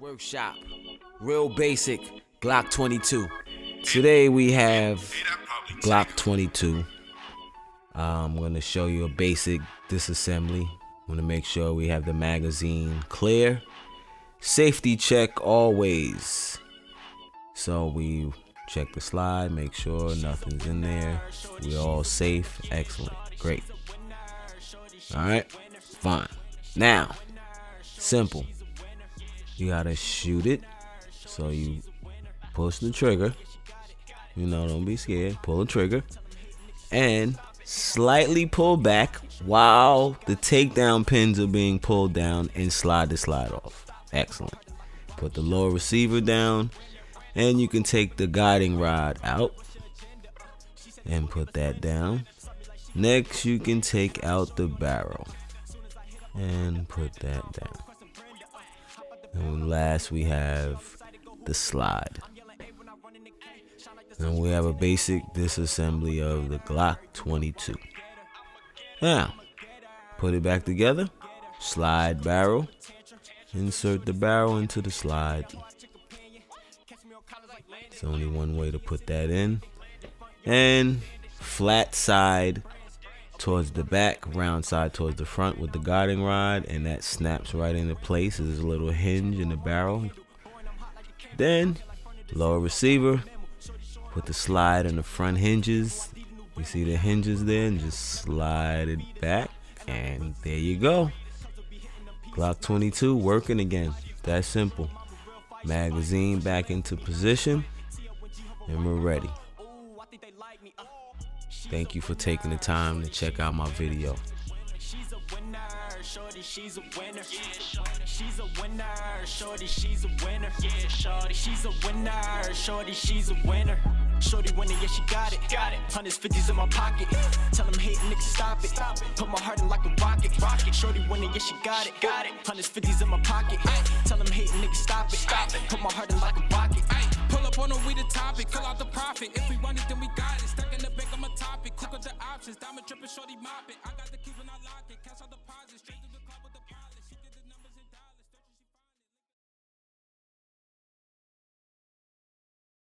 Workshop, real basic Glock 22. Today we have Glock 22. I'm going to show you a basic disassembly. I'm going to make sure we have the magazine clear. Safety check always. So we check the slide, make sure nothing's in there. We're all safe. Excellent. Great. Alright, fine. Now, simple. You gotta shoot it. So you push the trigger. You know, don't be scared. Pull the trigger. And slightly pull back while the takedown pins are being pulled down and slide the slide off. Excellent. Put the lower receiver down. And you can take the guiding rod out. And put that down. Next, you can take out the barrel. And put that down. And last we have the slide. And we have a basic disassembly of the Glock 22. Now, put it back together. Slide barrel. Insert the barrel into the slide. It's only one way to put that in. And flat side towards the back, round side towards the front with the guiding rod, and that snaps right into place. There's a little hinge in the barrel. Then lower receiver, put the slide in the front hinges. You see the hinges there, and just slide it back, and there you go. Glock 22 working again. That simple. Magazine back into position, and we're ready. Thank you for taking the time to check out my video. She's a winner, shorty, she's a winner. She's a winner, shorty, she's a winner. She's a winner, shorty, she's a winner. Shorty winning, yeah, she got it. Hundreds, 50s in my pocket. Tell them hating niggas stop it. Put my heart in like a rocket. Shorty winning, yeah, she got it. Hundreds, 50s in my pocket. Tell them hating niggas stop it. Put my heart in like a rocket. Pull up on them, we the topic. Call out the profit. If we want it, then we got it. Stuck in the bank, I'm a topic. Cook up the options. Diamond tripping, shorty mopping. I got the keys when I